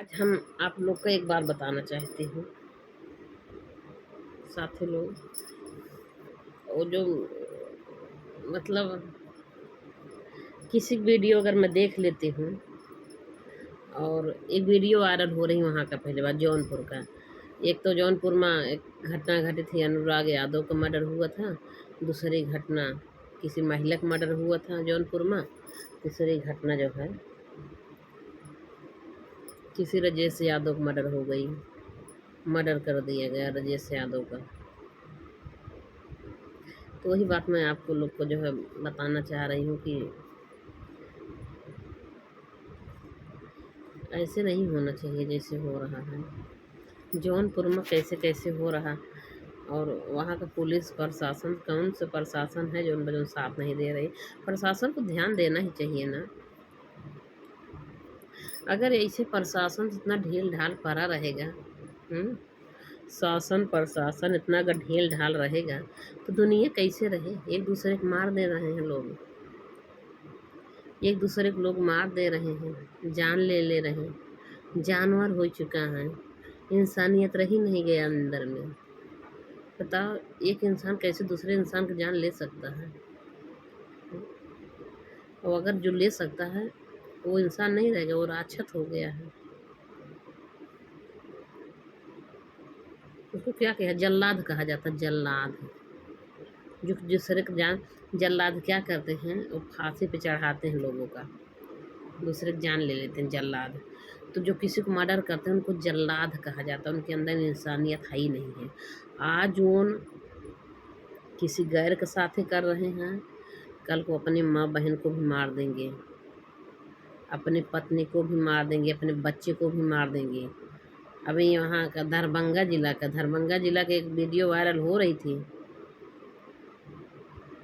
आज हम आप लोग को एक बात बताना चाहती हूँ साथी लोग। वो जो मतलब किसी वीडियो अगर मैं देख लेती हूँ और एक वीडियो वायरल हो रही वहाँ का, पहले बात जौनपुर का। एक तो जौनपुर में एक घटना घटी थी, अनुराग यादव का मर्डर हुआ था। दूसरी घटना किसी महिला का मर्डर हुआ था जौनपुर में। तीसरी घटना जो है किसी राजेश यादव का मर्डर हो गई, मर्डर कर दिया गया राजेश यादव का। तो वही बात मैं आपको लोग को जो है बताना चाह रही हूँ कि ऐसे नहीं होना चाहिए जैसे हो रहा है जौनपुर में, कैसे कैसे हो रहा। और वहाँ का पुलिस प्रशासन, कौन सा प्रशासन है जो उन साथ नहीं दे रही। प्रशासन को ध्यान देना ही चाहिए ना। अगर ऐसे प्रशासन इतना ढील ढाल पड़ा रहेगा, शासन प्रशासन इतना अगर ढील ढाल रहेगा तो दुनिया कैसे रहे। एक दूसरे को मार दे रहे हैं लोग, एक दूसरे को लोग मार दे रहे हैं, जान ले ले रहे हैं, जानवर हो चुका है, इंसानियत रही नहीं गया अंदर में। बताओ एक इंसान कैसे दूसरे इंसान की जान ले सकता है। और अगर जो ले सकता है वो इंसान नहीं रहेगा, वो राक्षस हो गया है। उसको क्या कहा, जल्लाद कहा जाता है, जल्लाद। जो दूसरे की जान, जल्लाद क्या करते हैं, वो फांसी पे चढ़ाते हैं लोगों का, दूसरे की जान ले लेते हैं, जल्लाद। तो जो किसी को मर्डर करते हैं उनको जल्लाद कहा जाता है, उनके अंदर इंसानियत है ही नहीं है। आज वो किसी गैर के साथ ही कर रहे हैं, कल को अपनी माँ बहन को भी मार देंगे, अपनी पत्नी को भी मार देंगे, अपने बच्चे को भी मार देंगे। अभी यहाँ का दरभंगा जिला का एक वीडियो वायरल हो रही थी।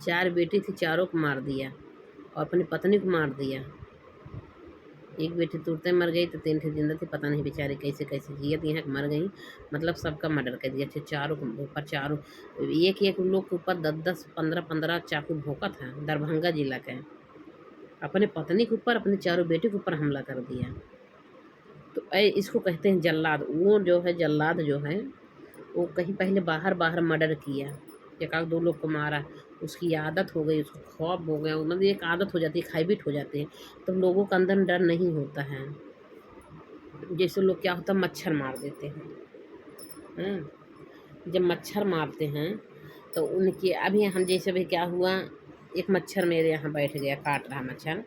4 बेटी थी, चारों को मार दिया और अपनी पत्नी को मार दिया। एक बेटी तुरते मर गई तो 3 जिंदा थी, पता नहीं बेचारी कैसे कैसे जियत यहाँ मर गई। मतलब सबका मर्डर कर दिया। चारों के ऊपर, चारों एक एक लोग के ऊपर 10-10, 15-15 चाकू भोंका था। दरभंगा जिला का अपने पत्नी के ऊपर, अपने चारों बेटी के ऊपर हमला कर दिया। तो इसको कहते हैं जल्लाद। वो जो है जल्लाद जो है वो कहीं पहले बाहर मर्डर किया, एक आध 2 लोग को मारा, उसकी आदत हो गई, उसको खौफ हो गया, मतलब एक आदत हो जाती है, हैबिट हो जाती है। तो लोगों के अंदर डर नहीं होता है। जैसे लोग क्या होता है, मच्छर मार देते हैं। जब मच्छर मारते हैं तो उनके, अभी हम जैसे भी क्या हुआ, एक मच्छर मेरे यहाँ बैठ गया, काट रहा मच्छर,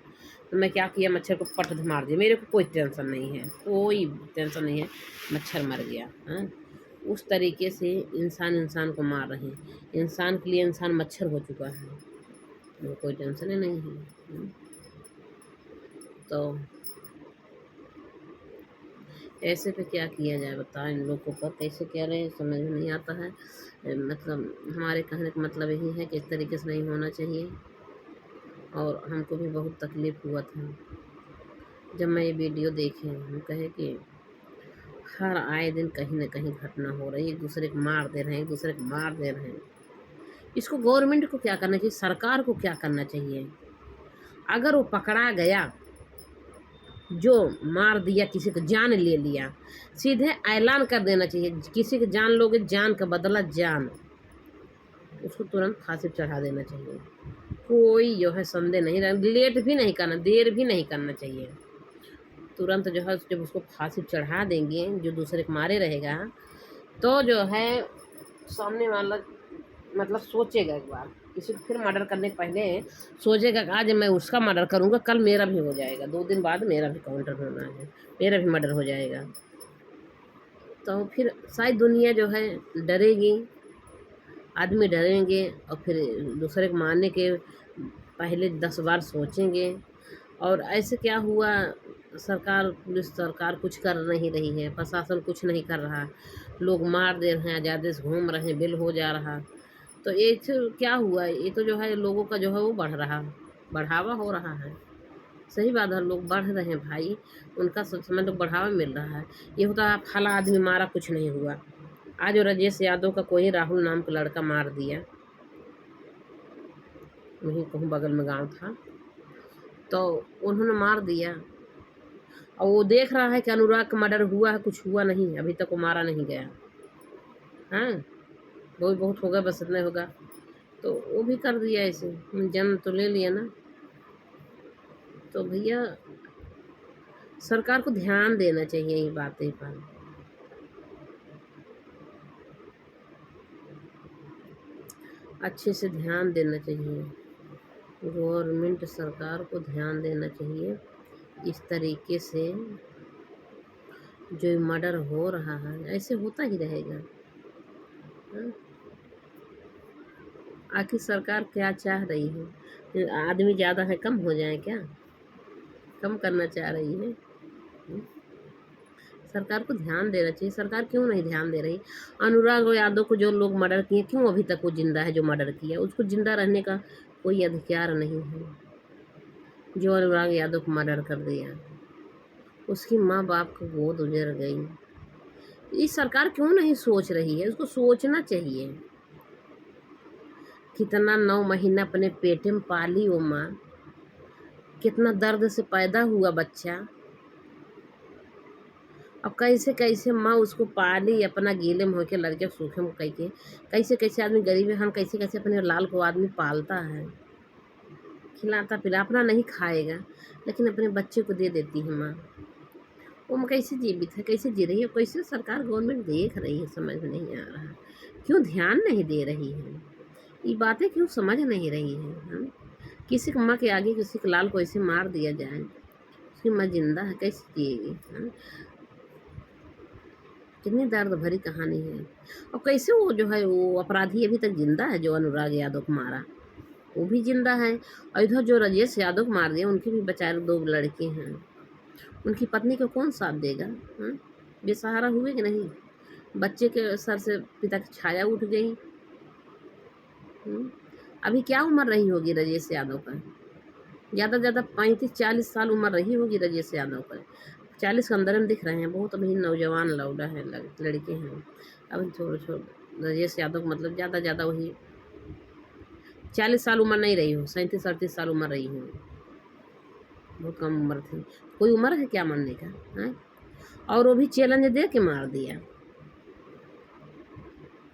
तो मैं क्या किया, मच्छर को पट मार दिया। मेरे को कोई टेंशन नहीं है, कोई टेंशन नहीं है, मच्छर मर गया। उस तरीके से इंसान को मार रहे हैं। इंसान के लिए इंसान मच्छर हो चुका है, वो कोई टेंशन ही नहीं है। तो ऐसे पे क्या किया जाए बताओ, इन लोगों पर कैसे कह रहे हैं, समझ में नहीं आता है। मतलब हमारे कहने का मतलब यही है कि इस तरीके से नहीं होना चाहिए। और हमको भी बहुत तकलीफ़ हुआ था जब मैं ये वीडियो देखे। हम कहे कि हर आए दिन कहीं ना कहीं घटना हो रही है, एक दूसरे को मार दे रहे हैं, एक दूसरे को मार दे रहे हैं। इसको गवर्नमेंट को क्या करना चाहिए, सरकार को क्या करना चाहिए। अगर वो पकड़ा गया जो मार दिया, किसी को जान ले लिया, सीधे ऐलान कर देना चाहिए, किसी की जान लोगे जान का बदला जान, उसको तुरंत फांसी पे चढ़ा देना चाहिए। कोई जो है संदेह नहीं रह, लेट भी नहीं करना, देर भी नहीं करना चाहिए। तुरंत जो है जब उसको फांसी पे चढ़ा देंगे, जो दूसरे को मारे रहेगा, तो जो है सामने वाला मतलब सोचेगा एक बार, किसी को फिर मर्डर करने के पहले सोचेगा कि आज मैं उसका मर्डर करूँगा, कल मेरा भी हो जाएगा, 2 दिन बाद मेरा भी काउंटर होना है, मेरा भी मर्डर हो जाएगा। तो फिर शायद दुनिया जो है डरेगी, आदमी डरेंगे और फिर दूसरे को मारने के पहले 10 बार सोचेंगे। और ऐसे क्या हुआ, सरकार, पुलिस सरकार कुछ कर नहीं रही है, प्रशासन कुछ नहीं कर रहा, लोग मार दे रहे हैं, आज़ादी से घूम रहे हैं, बिल हो जा रहा। तो ये तो क्या हुआ, ये तो जो है लोगों का जो है वो बढ़ रहा, बढ़ावा हो रहा है। सही बात है, लोग बढ़ रहे हैं भाई, उनका समय तो बढ़ावा मिल रहा है। ये होता है फला आदमी मारा, कुछ नहीं हुआ। आज वो राजेश यादव का कोई राहुल नाम का लड़का मार दिया, वहीं कहूँ बगल में गांव था, तो उन्होंने मार दिया और वो देख रहा है कि अनुराग का मर्डर हुआ है, कुछ हुआ नहीं, अभी तक वो मारा नहीं गया। हाँ, वो भी बहुत होगा, बस इतना होगा, तो वो भी कर दिया ऐसे, जन्म तो ले लिया ना। तो भैया सरकार को ध्यान देना चाहिए ये बातें पर। अच्छे से ध्यान देना चाहिए, गवर्नमेंट सरकार को ध्यान देना चाहिए। इस तरीके से जो मर्डर हो रहा है ऐसे होता ही रहेगा। हाँ? आखिर सरकार क्या चाह रही है? आदमी ज़्यादा है, कम हो जाए क्या? कम करना चाह रही है? सरकार को ध्यान देना चाहिए। सरकार क्यों नहीं ध्यान दे रही? अनुराग यादव को जो लोग मर्डर किए, क्यों अभी तक वो जिंदा है? जो मर्डर किया उसको जिंदा रहने का कोई अधिकार नहीं है। जो अनुराग यादव को मर्डर कर दिया, उसकी माँ बाप को गोद उजड़ गई। ये सरकार क्यों नहीं सोच रही है? उसको सोचना चाहिए। कितना 9 महीना अपने पेट में पाली वो माँ, कितना दर्द से पैदा हुआ बच्चा। अब कैसे कैसे माँ उसको पाली, अपना गीले में होके लड़के सूखे में कह के, कैसे कैसे आदमी गरीब है, हम कैसे कैसे अपने लाल को आदमी पालता है, खिलाता पिला, अपना नहीं खाएगा लेकिन अपने बच्चे को दे देती है माँ। वो माँ कैसे जीवित है, कैसे जी रही है, कैसे सरकार गवर्नमेंट देख रही है, समझ में नहीं आ रहा। क्यों ध्यान नहीं दे रही है? ये बातें क्यों समझ नहीं रही है? हम किसी की माँ के आगे किसी के लाल को ऐसे मार दिया जाए, उसकी माँ जिंदा है, कैसे जिएगी? कितनी दर्द भरी कहानी है। और कैसे वो जो है वो अपराधी अभी तक जिंदा है, जो अनुराग यादव को मारा वो भी जिंदा है। और इधर जो राजेश यादव को मार दिया, उनके भी बेचारे 2 लड़के हैं, उनकी पत्नी को कौन साथ देगा? हाँ, बेसहारा हुए कि नहीं? बच्चे के सर से पिता की छाया उठ गई। अभी क्या उम्र रही होगी राजेश यादव का? ज़्यादा से ज़्यादा 35-40 साल उम्र रही होगी राजेश यादव का। 40 के अंदर में दिख रहे हैं, बहुत अभी नौजवान लौड़ा है, लड़के हैं अभी छोटे। राजेश यादव मतलब ज़्यादा वही 40 साल उम्र नहीं रही हो, 37-38 साल उम्र रही हो, बहुत कम उम्र थी। कोई उम्र है क्या मानने का? है? और वो भी चैलेंज दे के मार दिया।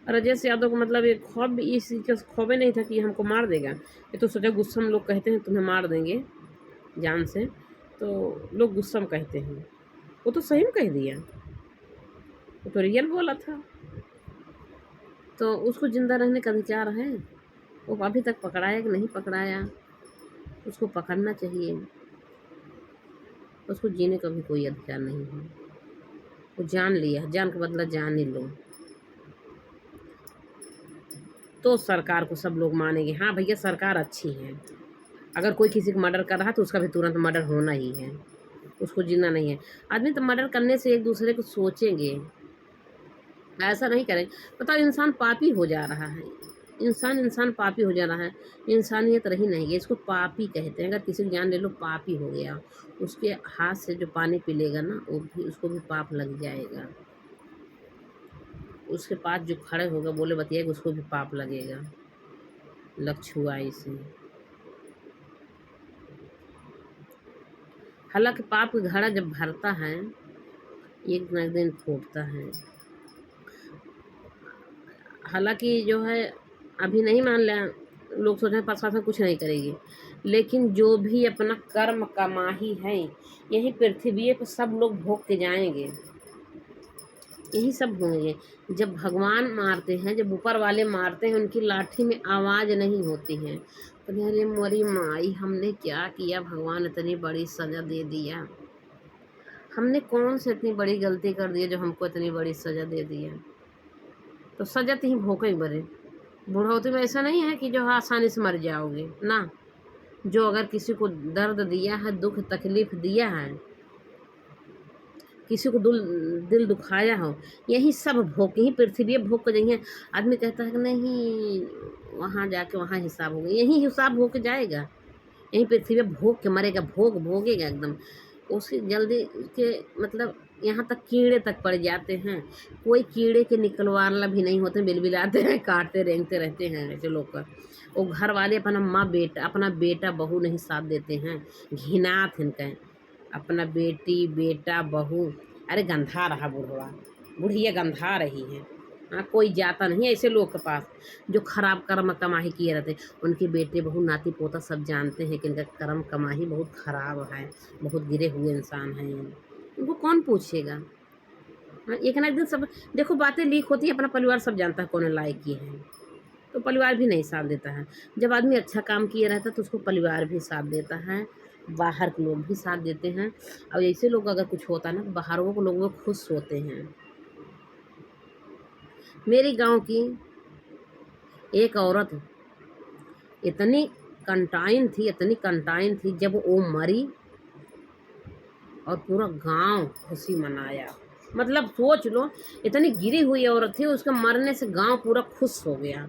राजेश यादव को मतलब ये खौफ, इस खौफे नहीं था कि हमको मार देगा। ये तो सोचा गुस्सा में लोग कहते हैं तुम्हें मार देंगे जान से, तो लोग गुस्सा में कहते हैं, वो तो सही में कह दिया, वो तो रियल बोला था। तो उसको जिंदा रहने का अधिकार है। वो अभी तक पकड़ाया कि नहीं पकड़ाया? उसको पकड़ना चाहिए। उसको जीने का भी कोई अधिकार नहीं है। वो जान लिया, जान का बदला जान ही लो, तो सरकार को सब लोग मानेंगे, हाँ भैया सरकार अच्छी है। अगर कोई किसी को मर्डर कर रहा है तो उसका भी तुरंत मर्डर होना ही है, उसको जीना नहीं है। आदमी तो मर्डर करने से एक दूसरे को सोचेंगे, ऐसा नहीं करें। बताओ, इंसान पापी हो जा रहा है, इंसान पापी हो जा रहा है, इंसानियत रही नहीं है। इसको पापी कहते हैं। अगर किसी की जान ले लो, पापी हो गया। उसके हाथ से जो पानी पी लेगा ना, वो भी उसको भी पाप लग जाएगा। उसके पास जो खड़े होगा बोले बतिएगा, उसको भी पाप लगेगा, लक्षुआई से। हालांकि पाप का घड़ा जब भरता है, एक न एक दिन फूटता है। हालांकि जो है अभी नहीं मान लिया, लोग सोच रहे हैं प्रशासन कुछ नहीं करेगी, लेकिन जो भी अपना कर्म कमाही है, यही पृथ्वी पर सब लोग भोग के जाएंगे, यही सब होंगे। जब भगवान मारते हैं, जब ऊपर वाले मारते हैं, उनकी लाठी में आवाज़ नहीं होती है। तो अरे मोरी माई, हमने क्या किया? भगवान इतनी बड़ी सज़ा दे दिया, हमने कौन सी इतनी बड़ी गलती कर दी जो हमको इतनी बड़ी सज़ा दे दिया? तो सज़ा तो ही भोगे बरे। बुढ़ौती में ऐसा नहीं है कि जो आसानी से मर जाओगे ना। जो अगर किसी को दर्द दिया है, दुख तकलीफ दिया है, किसी को दिल दुखाया हो, यही सब भोग, यही पृथ्वी भोग के जाइए। आदमी कहता है कि नहीं वहाँ जाके वहाँ हिसाब होगा, यही हिसाब हो के जाएगा, यहीं पृथ्वी भोग के मरेगा, भोगेगा एकदम। उसकी जल्दी के मतलब यहाँ तक कीड़े तक पड़ जाते हैं, कोई कीड़े के निकलवाना भी नहीं होते, बिलबिलाते हैं, काटते रेंगते रहते हैं ऐसे लोग का। वो घर वाले अपना बेटा बहू नहीं साथ देते हैं, घिनात इनका। अपना बेटी बेटा बहू, अरे गंधा रहा बुढ़वा, बुढ़िया गंधा रही है। हाँ, कोई जाता नहीं ऐसे लोग के पास जो खराब कर्म कमाही किए रहते। उनके बेटे बहू नाती पोता सब जानते हैं कि इनका कर्म कमाही बहुत खराब है, बहुत गिरे हुए इंसान हैं, उनको कौन पूछेगा। हाँ, एक ना एक दिन सब देखो बातें लीक होती है, अपना परिवार सब जानता है कौन लायक की है, तो परिवार भी नहीं साथ देता है। जब आदमी अच्छा काम किए रहता है तो उसको परिवार भी साथ देता है, बाहर के लोग भी साथ देते हैं। और ऐसे लोग अगर कुछ होता है ना, बाहरों के लोग वो खुश होते हैं। मेरी गांव की एक औरत इतनी कंटाइन थी, इतनी कंटाइन थी, जब वो मरी और पूरा गांव खुशी मनाया। मतलब सोच लो, इतनी गिरी हुई औरत थी, उसके मरने से गांव पूरा खुश हो गया।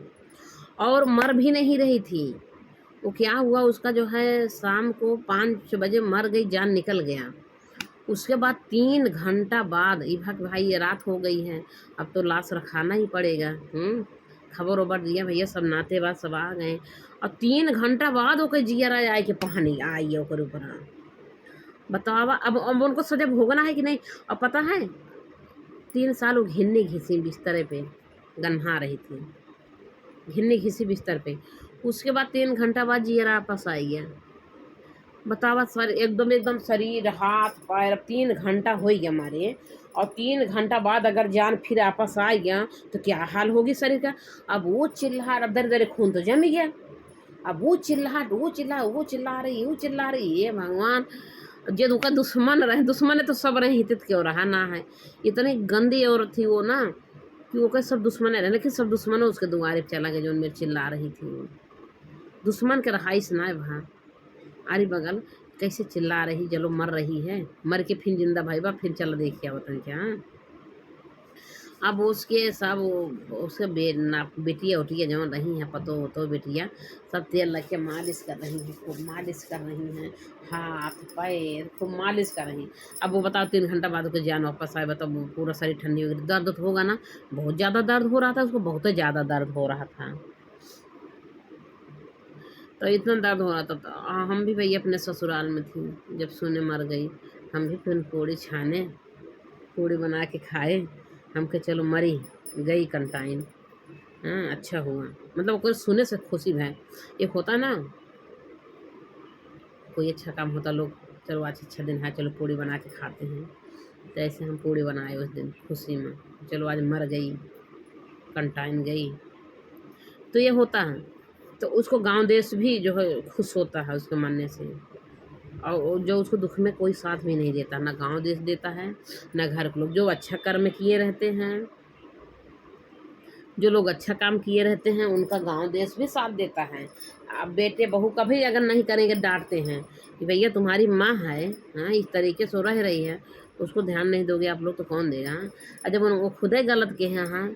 और मर भी नहीं रही थी, वो क्या हुआ उसका जो है शाम को 5 बजे मर गई, जान निकल गया। उसके बाद 3 घंटा बाद भाई ये रात हो गई है, अब तो लाश रखाना ही पड़ेगा। खबर उबर दिया भैया, सब नातेवाद सब आ गए। और 3 घंटा बाद ओके जियरा आए के पानी आई ओकर ऊपर। बतावा अब उनको सजा भोगना है कि नहीं। और पता है 3 साल वो घिन्नी घिसी बिस्तर पे गन्हा रही थी, घिन्नी घिसी बिस्तर पे। उसके बाद 3 घंटा बाद जियरा वापस आई है। बतावा सर एकदम एकदम शरीर हाथ पैर 3 घंटा हो गया मारे, और 3 घंटा बाद अगर जान फिर वापस आ गया तो क्या हाल होगी शरीर का। अब वो चिल्ला, अब दर दर खून तो जम गया। अब वो चिल्लाहट, वो चिल्ला रही, वो चिल्ला रही, ये भगवान। जे उनका दुश्मन रहे, दुश्मन है तो सब रहे, हित क्यों रहा ना है। इतनी गंदी औरत थी वो ना कि वो सब दुश्मन रहे, लेकिन सब दुश्मन उसके दुआरे पे चला गया जो मेरे चिल्ला रही थी। वो दुश्मन के रहाइश ना है वहाँ। आरी बगल कैसे चिल्ला रही, चलो मर रही है, मर के फिर जिंदा भाई बा फिर चला देख क्या बताएं क्या। अब उसके सब उसके बेटिया उटिया जो रही हैं, पतो तो बेटिया सब तेल लग के मालिश कर रही हैं, खूब मालिश कर रही हैं, हाथ पैर खूब मालिश कर रही हैं। अब वो बताओ 3 घंटा बाद उसको जान वापस आए, बताओ पूरा शरीर ठंडी हो गई, दर्द होगा ना, बहुत ज़्यादा दर्द हो रहा था उसको, बहुत ज़्यादा दर्द हो रहा था। तो इतना दर्द हो रहा था तो हम भी भैया अपने ससुराल में थी, जब सुने मर गई, हम भी फिर पूड़ी छाने, पूड़ी बना के खाए। हम के चलो मरी गई कंटाइन। हाँ अच्छा हुआ, मतलब कोई सुने से खुशी है। एक होता ना कोई अच्छा काम होता, लोग चलो आज अच्छा दिन है, चलो पूड़ी बना के खाते हैं, तो ऐसे हम पूड़ी बनाए उस दिन खुशी में, चलो आज मर गई, कंटाइन गई, तो ये होता है। तो उसको गांव देश भी जो है खुश होता है उसके मरने से। और जो उसको दुख में कोई साथ भी नहीं देता, ना गांव देश देता है ना घर के लोग। जो अच्छा कर्म किए रहते हैं, जो लोग अच्छा काम किए रहते हैं, उनका गांव देश भी साथ देता है। अब बेटे बहू का भी अगर नहीं करेंगे, डांटते हैं कि भैया तुम्हारी माँ है, हाँ इस तरीके से रह रही है, उसको ध्यान नहीं दोगे आप लोग तो कौन देगा। और जब वो खुद ही गलत के हैं, हाँ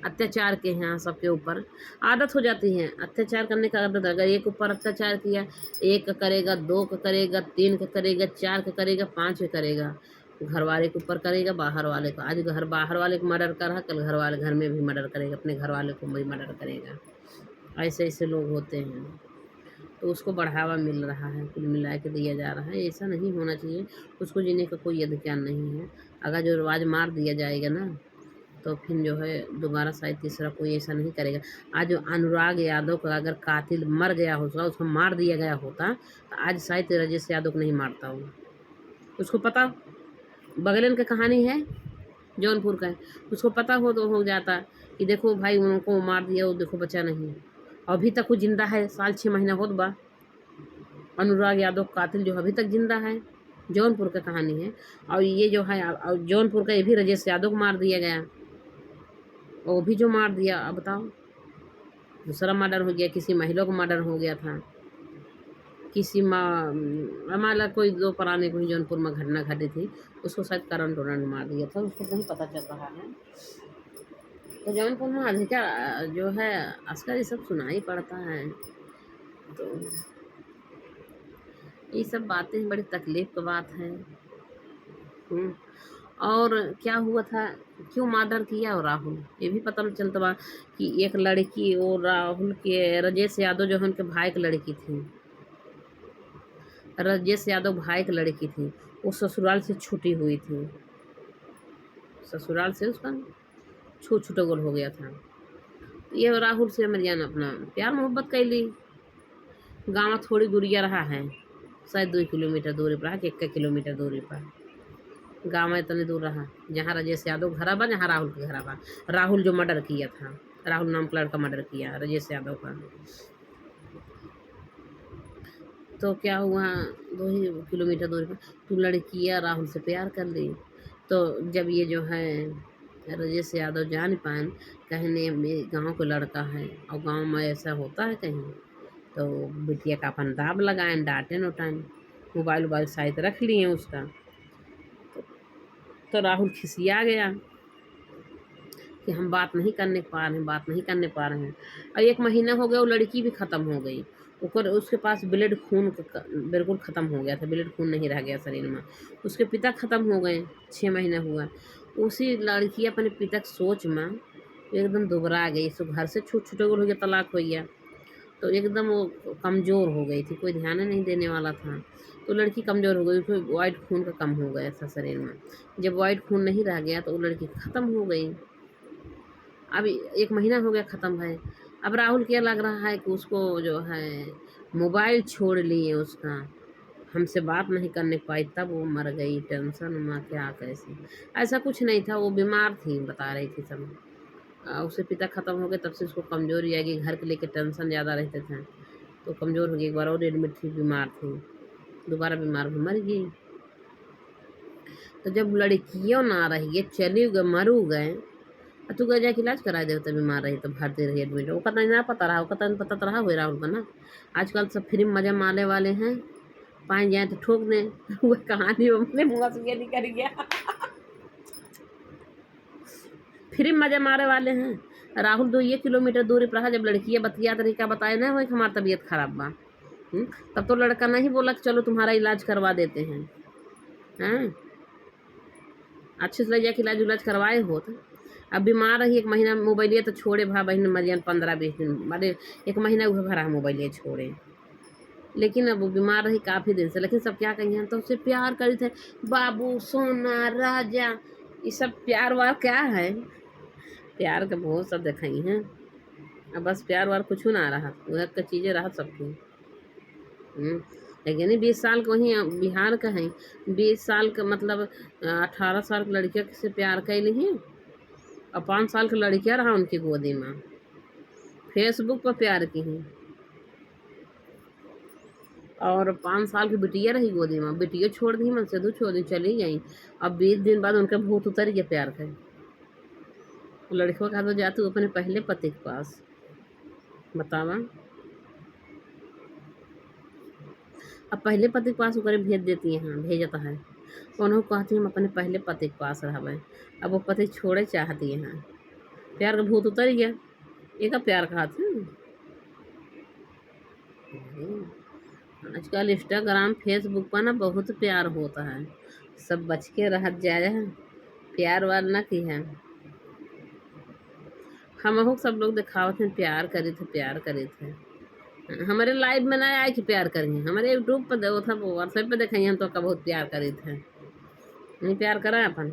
अत्याचार के हैं सबके ऊपर, आदत हो जाती है अत्याचार करने का। आदत अगर एक ऊपर अत्याचार किया, 1 का करेगा, 2 का करेगा, 3 का करेगा, 4 का करेगा, 5 का करेगा, घर वाले के ऊपर करेगा, बाहर वाले को। आज बाहर वाले को मर्डर कर रहा, कल घर में भी मर्डर करेगा, अपने घर वाले को भी मर्डर करेगा। ऐसे ऐसे लोग होते हैं, तो उसको बढ़ावा मिल रहा है, कुल मिला के दिया जा रहा है। ऐसा नहीं होना चाहिए, उसको जीने का कोई अधिकार नहीं है। अगर जो रिवाज मार दिया जाएगा ना, तो फिर जो है दोबारा शायद तीसरा कोई ऐसा नहीं करेगा। आज जो अनुराग यादव का अगर कातिल मर गया होता, उसको मार दिया गया होता, तो आज शायद राजेश यादव को नहीं मारता हो। उसको पता, बगलन की कहानी है, जौनपुर का है, उसको पता हो तो हो जाता कि देखो भाई उनको मार दिया, वो देखो बचा नहीं, अभी तक वो जिंदा है, साल 6 महीना होत बा। अनुराग यादव कातिल जो अभी तक जिंदा है, जौनपुर का कहानी है। और ये जो है जौनपुर का, ये भी राजेश यादव को मार दिया गया, वो भी जो मार दिया। अब बताओ, दूसरा मर्डर हो गया, किसी महिला को मर्डर हो गया था, किसी हमारा कोई 2 पुराने कोई जौनपुर में घटना घटी थी, उसको शायद करंट वरंट मार दिया था, उसको नहीं पता चल रहा है। तो जौनपुर में अधिकार जो है आजकल ये सब सुनाई पड़ता है। तो ये सब बातें बड़ी तकलीफ की बात है। और क्या हुआ था, क्यों मर्डर किया, और राहुल ये भी पता चलता बा कि एक लड़की, और राहुल के राजेश यादव जो है उनके भाई की लड़की थी, राजेश यादव भाई की लड़की थी, वो ससुराल से छूटी हुई थी, ससुराल से उसका छूटगोल हो गया था। ये राहुल से मरियान अपना प्यार मोहब्बत कैली। गाँव थोड़ी दूरिया रहा है, शायद 2 किलोमीटर दूरी पर है कि 1 किलोमीटर दूरी पर गाँव में इतने दूर रहा, जहाँ राजेश यादव घर बा, जहाँ राहुल के घर बा। राहुल जो मर्डर किया था, राहुल नाम का लड़का मर्डर किया राजेश यादव का। तो क्या हुआ, 2 ही किलोमीटर दूरी पर तो लड़कियाँ राहुल से प्यार कर ली। तो जब ये जो है राजेश यादव जान पाए कहने में गाँव का लड़का है और गाँव में ऐसा होता है कहीं, तो बिटिया का अपन दाब लगाएं, डांटें उठाएं, मोबाइल वोबाइल साइड रख लिए उसका। तो राहुल खिसिया गया कि हम बात नहीं करने पा रहे हैं, बात नहीं करने पा रहे हैं। और 1 महीना हो गया, वो लड़की भी ख़त्म हो गई, उसके पास ब्लड खून बिल्कुल ख़त्म हो गया था, ब्लड खून नहीं रह गया शरीर में। उसके पिता ख़त्म हो गए, 6 महीना हुआ। उसी लड़की अपने पिता की सोच में एकदम दुबरा गई, सो घर से छूट हो गया, तलाक हो गया। तो एकदम वो कमज़ोर हो गई थी, कोई ध्यान नहीं देने वाला था। तो लड़की कमज़ोर हो गई, उसको वाइट खून का कम हो गया था शरीर में। जब वाइट खून नहीं रह गया तो वो लड़की ख़त्म हो गई। अब 1 महीना हो गया ख़त्म है। अब राहुल क्या लग रहा है कि उसको जो है मोबाइल छोड़ लिए उसका, हमसे बात नहीं करने पाई, तब वो मर गई टेंशन में, क्या कैसे। ऐसा कुछ नहीं था, वो बीमार थी, बता रही थी सब। उसके पिता ख़त्म हो गए, तब से उसको कमज़ोरी आ गई, घर के लेके टेंशन ज़्यादा रहते थे, तो कमज़ोर हो गई। एक बार और एडमिट थी, बीमार थी, दोबारा बीमार भी मर गई। तो जब लड़कियों ना रही, चली गए, मरू गए, तू गए जाके इलाज करा दे, तो बीमार रही तो भर्ती रही एडमिट। वो कहता ना पता रहा, वो कहता पता तो रहा हुए राहुल का ना। आजकल सब फ्री में मजा मारने वाले हैं, पाए जाए तो ठोक दें। वो कहानी अपने मुँह से ये निकल गया। फ्री में मजा मारे वाले हैं। राहुल 2 किलोमीटर दूरी पर रहा, जब लड़कियाँ बतिया तरीका बताए ना हो कि हमारी तबीयत खराब बा, तब तो लड़का नहीं बोला कि चलो तुम्हारा इलाज करवा देते हैं। हैं अच्छे से ले जाके इलाज उलाज करवाए हो तो। अब बीमार रही 1 महीना, मोबाइलिया तो छोड़े भा बहन मरियन 15-20 दिन बाद, 1 महीना हुआ भरा मोबाइलिया छोड़े। लेकिन अब वो बीमार रही काफ़ी दिन से, लेकिन सब क्या कहिए तो उससे प्यार करे थे, बाबू सोना राजा, ये सब प्यार वार क्या है। प्यार का बहुत सब दिखाई हैं, अब बस प्यार वार कुछ ना रहा, वह का चीज़ें रहा सबकी। लेकिन 20 साल के वहीं बिहार का है, 20 साल का मतलब 18 साल की लड़किया से प्यार कैली हैं, और 5 साल की लड़किया रहा उनकी गोदी में, फेसबुक पर प्यार की हैं। और 5 साल की बिटिया रही गोदी में, बिटिया छोड़ दी, मन से दू छोड़ दी, चली गई। अब 20 दिन बाद उनका भूत उतर गया प्यार का। लड़कियों का तो जाती अपने पहले पति के पास, बतावा। अब पहले पति के पास ओकरे भेज देती हैं, हाँ भेजता है, उन्होंने कहती हम अपने पहले पति के पास रहबे। अब वो पति छोड़े चाहती है, प्यार का भूत उतर गया, एक प्यार का हाथ है। आजकल इंस्टाग्राम फेसबुक पर ना बहुत प्यार होता है, सब बच के रह जाए, प्यार वार ना की है। हम सब लोग दिखावत हैं प्यार करे थे, प्यार करे थे। हमारे लाइव में ना आए कि प्यार करेंगे, हमारे यूट्यूब पर दो था, व्हाट्सएप पे देखेंगे हम तो का बहुत प्यार करे थे। नहीं प्यार करा अपन,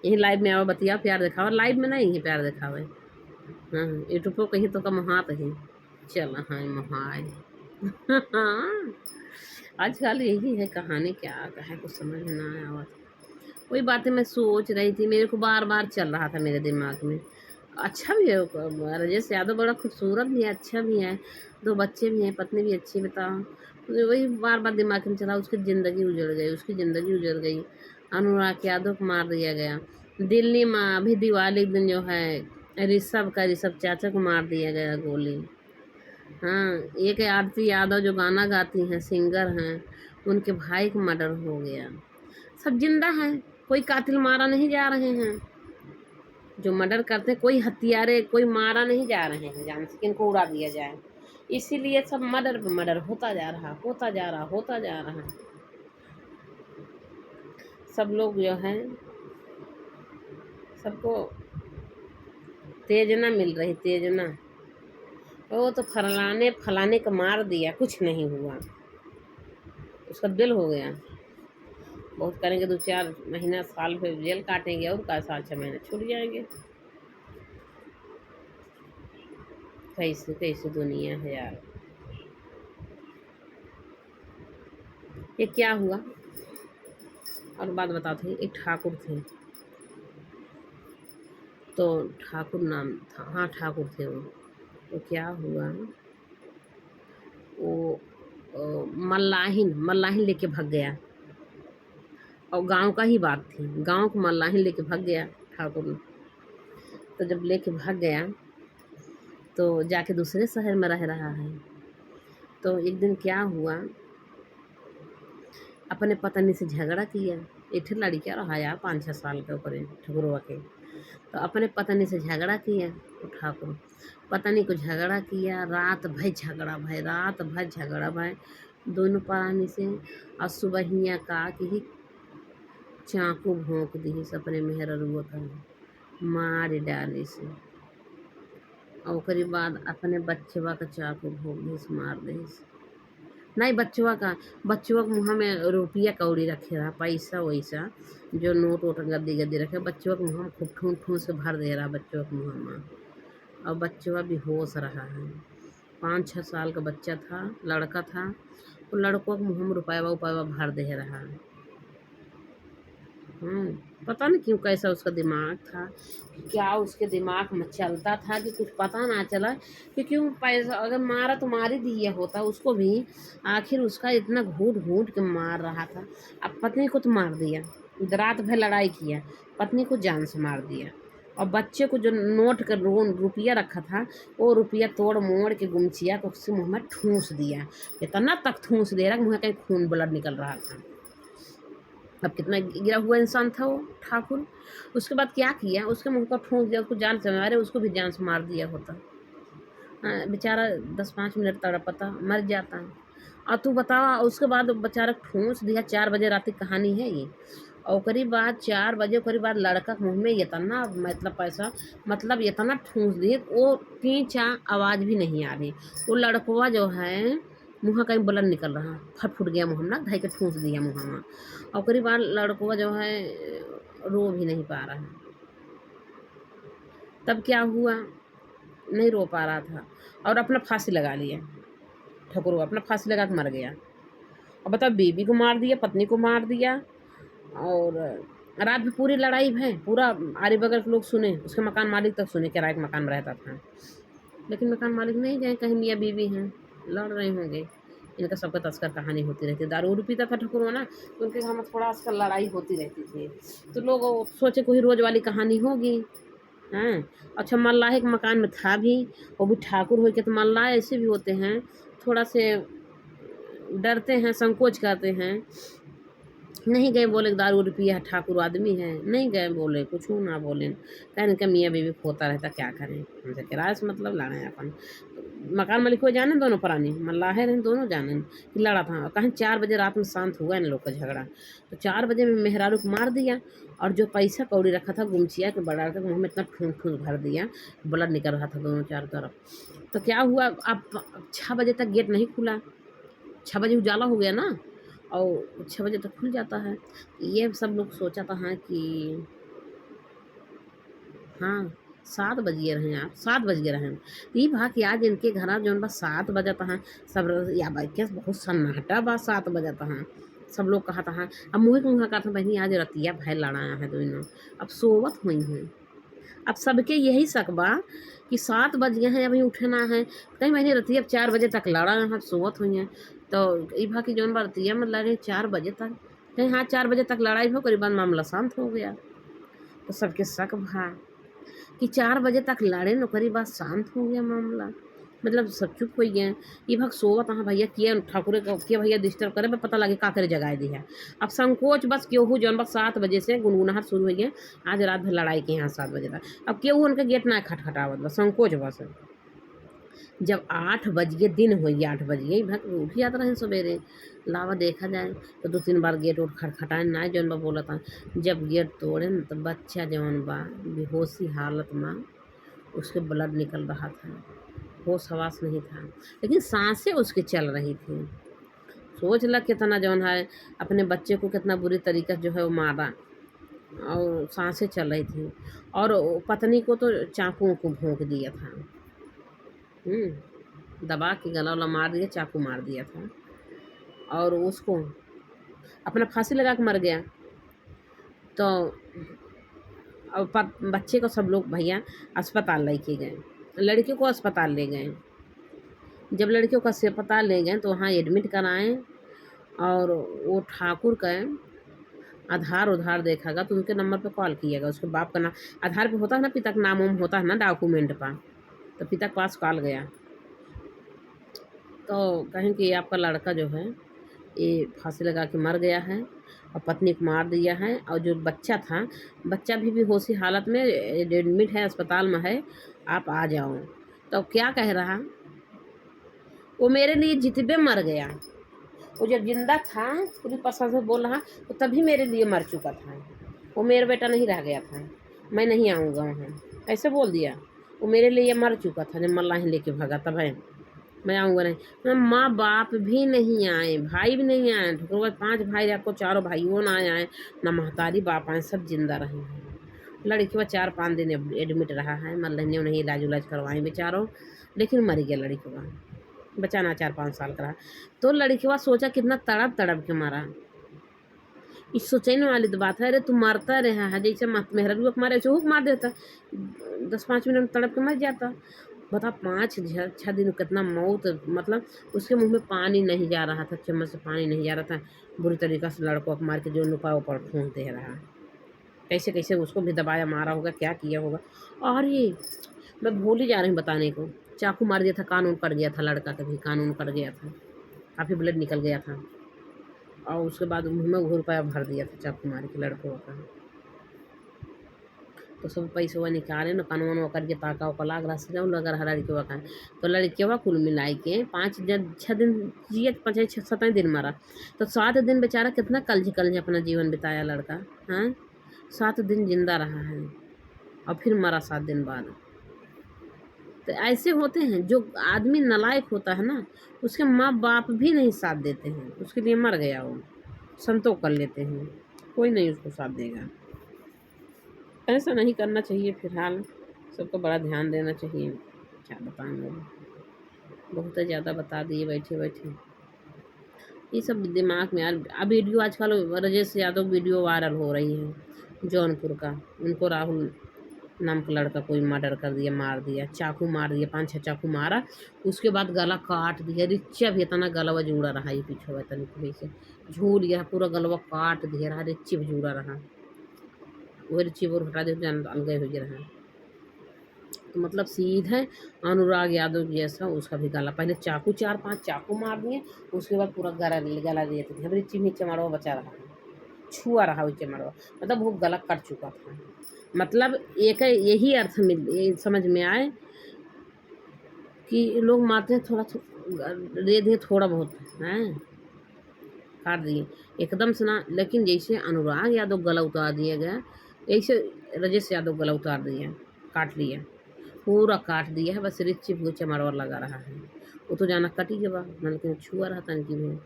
यही लाइव में आओ बतिया, प्यार दिखावा, लाइव में नहीं प्यार दिखावे। हाँ यूट्यूब पर कहीं तो का मुहात ही चल, हाँ मुहाय। आजकल यही है कहानी, क्या कहे कुछ समझ में ना आया। वही बातें मैं सोच रही थी, मेरे को बार बार चल रहा था मेरे दिमाग में। अच्छा भी है राजेश यादव, बड़ा खूबसूरत भी है, अच्छा भी है, 2 बच्चे भी हैं, पत्नी भी अच्छी, बताओ। तो वही बार बार दिमाग में चला, उसकी ज़िंदगी उजड़ गई, उसकी ज़िंदगी उजड़ गई। अनुराग यादव को मार दिया गया दिल्ली में, अभी दिवाली के दिन जो है ऋषभ चाचा को मार दिया गया गोली। हाँ एक आरती यादव जो गाना गाती हैं, सिंगर हैं, उनके भाई का मर्डर हो गया। सब जिंदा हैं, कोई कातिल मारा नहीं जा रहे हैं, जो मर्डर करते हैं कोई हत्यारे, कोई मारा नहीं जा रहे हैं जान से किनको उड़ा दिया जाए। इसीलिए सब मर्डर पे मर्डर होता जा रहा, होता जा रहा, होता जा रहा। सब लोग जो है, सबको तेजना मिल रही, तेजना। वो तो फलाने फलाने को मार दिया, कुछ नहीं हुआ, उसका दिल हो गया। बहुत करेंगे 2-4 महीना साल फिर जेल काटेंगे, और का 7-6 महीने छूट जाएंगे। कैसे कैसे दुनिया है यार। ये क्या हुआ, और बात बताते हैं। एक ठाकुर थे, तो ठाकुर नाम था, हाँ ठाकुर थे वो। तो क्या हुआ, वो मल्लाहिन मल्लाहिन लेके भाग गया। और गांव का ही बात थी, गांव को मल्लाहिन लेके भाग गया ठाकुर ने। तो जब लेके भाग गया तो जाके दूसरे शहर में रह रहा है। तो एक दिन क्या हुआ, अपने पत्नी से झगड़ा किया। एक लड़किया रहा यार 5-6 साल के ऊपर ठकुरवा के। तो अपने पत्नी से झगड़ा किया तो ठाकुर, पत्नी को झगड़ा किया, रात भर झगड़ा भाई, रात भर झगड़ा भाई दोनों प्राणी से। और सुबहिया का कि चाकू भोंक दी अपने मेहररुआ का, मार डाली से। और ओकरी बाद अपने बच्चवा का चाकू भोंक दी, मार दी। नहीं बच्चवा के मुँह में रुपया कौड़ी रखे रहा, पैसा वैसा जो नोट वोट गद्दी गद्दी रखे, बच्चवा के मुँह में खूब ठून ठून से भर दे रहा बच्चवा के मुँह में। और बच्चवा बेहोश रहा है। 5-6 साल का बच्चा था, लड़का था। वो लड़कों के मुँह में रुपया उपया भर दे रहा। पता नहीं क्यों, कैसा उसका दिमाग था, क्या उसके दिमाग में चलता था कि कुछ पता ना चला कि क्यों पैसा अगर मारा तो मार ही दिया होता उसको भी। आखिर उसका इतना घूट घूट के मार रहा था। अब पत्नी को तो मार दिया, रात भर लड़ाई किया, पत्नी को जान से मार दिया। और बच्चे को जो नोट कर रुपया रखा था, वो रुपया तोड़ मोड़ के गुमचिया को उसके मुँह में ठूंस दिया। इतना तक ठूंस दे रहा मुँह कहीं खून ब्लड निकल रहा था। अब कितना गिरा हुआ इंसान था वो ठाकुर। उसके बाद क्या किया, उसके मुंह पर ठूंस दिया, उसको जान से मारे, उसको भी जान से मार दिया होता। बेचारा 10-5 मिनट तड़पता मर जाता। और तू बतावा, उसके बाद बेचारा ठूंस दिया। 4 बजे रात की कहानी है ये। और करीब बाद 4 बजे करीब बाद लड़का के मुँह में इतना मतलब पैसा मतलब इतना ठूंस दिए, वो कीचा आवाज़ भी नहीं आ रही। वो लड़कवा जो है मुँह कहीं ब्लड निकल रहा, फट फुट गया मुँह ना, ढाई के ठूंस दिया मुँह में। और करीब बाद लड़कवा जो है रो भी नहीं पा रहा है। तब क्या हुआ, नहीं रो पा रहा था और अपना फांसी लगा लिया। ठकुरवा अपना फांसी लगा के मर गया। और बताओ, बीबी को मार दिया, पत्नी को मार दिया। और रात में पूरी लड़ाई है, पूरा आरे बगल के लोग सुने, उसके मकान मालिक तक सुने, किराए के मकान में रहता था। लेकिन मकान मालिक नहीं गए, कहीं मियाँ बीवी हैं लड़ रहे होंगे। इनका सबका तस्कर कहानी होती रहती। दारू उरू पीता था ठकुरवा ना, तो उनके घर में थोड़ा आजकल लड़ाई होती रहती थी। तो लोग सोचे कोई रोज वाली कहानी होगी। हैं, अच्छा मल्लाह के मकान में था भी, वो भी ठाकुर हो के। तो मल्लाह ऐसे भी होते हैं, थोड़ा से डरते हैं, संकोच करते हैं। नहीं गए बोले दारू रुपया है, ठाकुर आदमी है, नहीं गए बोले, कुछ ना बोले। कहीं इनका मियाँ बीवी खोता रहता, क्या करें, हमसे किराए से मतलब लड़े अपन। मकान मालिक को जाने, दोनों प्राणी मल्लाहे रहे दोनों जाने कि लड़ा था। कहीं 4 बजे रात में शांत हुआ इन लोग का झगड़ा। तो 4 बजे में मेहरारू को मार दिया। और जो पैसा कौड़ी रखा था गुमचिया के बड़ा के मुँह में इतना ठूंस ठूंस भर दिया, ब्लड निकल रहा था दोनों चारों तरफ। तो क्या हुआ, अब 6 बजे तक गेट नहीं खुला। 6 बजे उजाला हो गया ना, और 6 बजे तक खुल जाता है। ये सब लोग सोचा था हाँ कि हाँ 7 बज गए रहे आप, 7 बज गए रहे। ई भा कि आज इनके घर जौन बा 7 बजता है, सब या के बहुत सन्नाटा बा 7 बजता है। सब लोग कहा था हाँ। अब मुँह के मुँह कहता बहनी आज रतिया भाई लड़ाया है दोनों, अब सोवत हुई हैं। अब सबके यही शक बा कि 7 बज गए हैं, अभी उठना है। कहीं मैंने रतिया 4 बजे तक लड़ा है, सोवत हुई हैं। तो ई भा की जौन बा रतिया में लड़े 4 बजे तक, कहीं हाँ 4 बजे तक लड़ाई हो, करीबन मामला शांत हो गया। तो सबके शक भा कि 4 बजे तक लड़े, नौकरी बाद शांत हो गया मामला। मतलब सब चुप हो गए। ये भग सोवत हाँ भैया किया ठाकुर के भैया डिस्टर्ब करे, पता लगे का करे जगाए दिया। अब संकोच बस केहू जौन बस 7 बजे से गुनगुनाहट शुरू हो गया। आज रात भर लड़ाई के यहाँ 7 बजे तक। अब केहू उनके गेट ना खटखटावत, बस संकोच बस। जब 8 बज गए, दिन हो गया 8 बज गए, भग उठ जाते रहे सवेरे। लावा देखा जाए तो 2-3 बार गेट उठ खटखटाए ना, जौन बा बोला था। जब गेट तोड़े न तो बच्चा जौन बा बेहोशी हालत में, उसके ब्लड निकल रहा था, होश हवास नहीं था, लेकिन सांसें उसकी चल रही थी। सोच ला कितना जौन है अपने बच्चे को कितना बुरी तरीके से जो है वो मारा, और सांसें चल रही थी, और वो पत्नी को तो चाकू को भोंक दिया था। दबा के गला वाला मार दिया, चाकू मार दिया था, और उसको अपना फांसी लगा के मर गया। तो अब बच्चे को सब लोग भैया अस्पताल लेके गए, लड़कियों को अस्पताल ले गए। जब लड़कियों को अस्पताल ले गए तो वहाँ एडमिट कराएं, और वो ठाकुर का आधार उधार देखागा तो उनके नंबर पे कॉल किएगा। उसके बाप का नाम आधार पे होता है ना, पिता का नाम होता है ना डॉक्यूमेंट पर, तो पिता के पास कॉल गया तो कहें कि आपका लड़का जो है ये फांसी लगा के मर गया है और पत्नी को मार दिया है, और जो बच्चा था, बच्चा भी बेहोशी हालत में एडमिट है, अस्पताल में है, आप आ जाओ। तो क्या कह रहा, वो मेरे लिए जितबे मर गया, वो जब जिंदा था पूरी पसंद से बोल रहा तो तभी मेरे लिए मर चुका था, वो मेरा बेटा नहीं रह गया था, मैं नहीं आऊँगा वहाँ, ऐसे बोल दिया। वो मेरे लिए मर चुका था, जब मल्लाह ही लेके भागा तब है मैं आऊँगा नहीं। माँ बाप भी नहीं आए, भाई भी नहीं आए, ठुकर 5 भाई, आपको 4 भाइयों ना आए, ना महतारी बाप आए, सब जिंदा रहे हैं। लड़की 4-5 दिन एडमिट रहा है, मल्लाह ने इलाज उलाज करवाए बेचारों, लेकिन मर गया लड़की, बचाना 4-5 साल का रहा। तो लड़की सोचा कितना तड़प तड़प के मारा। इस सोचने वाली तो बात है, अरे तू मरता रहा है, जैसे मेहरबी को मारे ऐसे हुक मार देता, 10-5 मिनट में तड़प के मर जाता। बता 5-6 दिन कितना मौत, मतलब उसके मुंह में पानी नहीं जा रहा था, चम्मच से पानी नहीं जा रहा था, बुरी तरीक़े से लड़कों को मार के जो नुका ऊपर फूंक दे रहा, कैसे कैसे उसको भी दबाया मारा होगा, क्या किया होगा। और ये मैं भूल ही जा रही हूँ बताने को, चाकू मार दिया था, कान उन कट गया था लड़का का भी, कान उन कट गया था, काफ़ी ब्लड निकल गया था, और उसके बाद मुँह में घुरपाया भर दिया था चाकू मार के लड़कों का। तो सब पैसे वह निकाले न, कानून वो करके ताका उका लाग रहा से लगा रहा लड़के का। तो लड़के कुल मिलाई के 5-6 दिन जिए, 5-7 दिन मरा। तो 7 दिन बेचारा कितना कलज कलज अपना जीवन बिताया लड़का, हाँ 7 दिन जिंदा रहा है और फिर मरा 7 दिन बाद। तो ऐसे होते हैं, जो आदमी नालायक होता है ना, उसके माँ बाप भी नहीं साथ देते हैं, उसके लिए मर गया वो, संतोष कर लेते हैं, कोई नहीं उसको साथ देगा। ऐसा नहीं करना चाहिए। फिलहाल सबको बड़ा ध्यान देना चाहिए। क्या बताएंगे, बहुत ज़्यादा बता दिए बैठे बैठे, ये सब दिमाग में यार। अब वीडियो आजकल राजेश यादव वीडियो वायरल हो रही है जौनपुर का, उनको राहुल नाम का लड़का कोई मर्डर कर दिया, मार दिया, चाकू मार दिया, 5-6 चाकू मारा, उसके बाद गला काट दिया, रिच्चा भी इतना गलवा जुड़ा रहा, ये पीछे हुआ तनिक से झूल गया, पूरा गलवा काट दिया रहा, रिच्ची भी जुड़ा रहा, वो रिच्ची बोर हटा दे जान अलगे हो गया रहा। तो मतलब सीधे अनुराग यादव जैसा उसका भी गला, पहले चाकू 4-5 चाकू मार दिए, उसके बाद पूरा गला गला दिए थे, रिच्ची भी चमाड़वा बचा रहा, छुआ रहा वो चमाड़वा, मतलब वो गला कट चुका था। मतलब एक यही अर्थ में समझ में आए कि लोग मारते हैं थोड़ा दे दिए, थोड़ा बहुत हैं काट दिए एकदम से ना, लेकिन जैसे अनुराग यादव गला उतार दिया गया, ऐसे राजेश यादव गला उतार दिया, काट लिया, पूरा काट दिया है, बस रिच चिप चमारवर लगा रहा है, वो तो जाना कटी के बाद, लेकिन छुआ रहा था भी।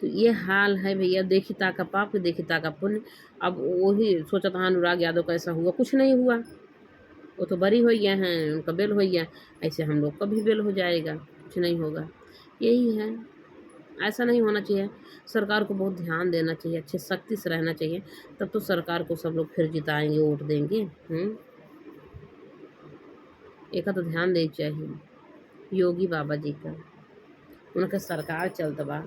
तो ये हाल है भैया, देखी ताका पाप, देखी ताका पुण्य। अब वही सोचा था अनुराग यादव का ऐसा हुआ, कुछ नहीं हुआ, वो तो बरी हो गए हैं, उनका बेल हो गया, ऐसे हम लोग का भी बेल हो जाएगा, कुछ नहीं होगा। यही है, ऐसा नहीं होना चाहिए। सरकार को बहुत ध्यान देना चाहिए, अच्छे सख्ती से रहना चाहिए, तब तो सरकार को सब लोग फिर जिताएंगे, वोट देंगे। एक तो ध्यान दे चाहिए योगी बाबा जी का, उनका सरकार चलता बा।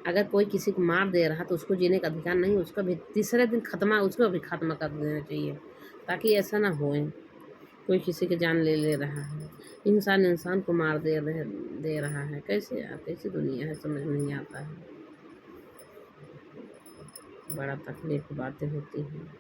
अगर कोई किसी को मार दे रहा तो उसको जीने का अधिकार नहीं, उसका भी तीसरे दिन खत्मा, उसको भी खात्मा कर देना चाहिए, ताकि ऐसा ना होए कोई किसी की जान ले रहा है, इंसान इंसान को मार दे रहा है। कैसे यार, कैसी दुनिया है, समझ नहीं आता है, बड़ा तकलीफ की बातें होती हैं।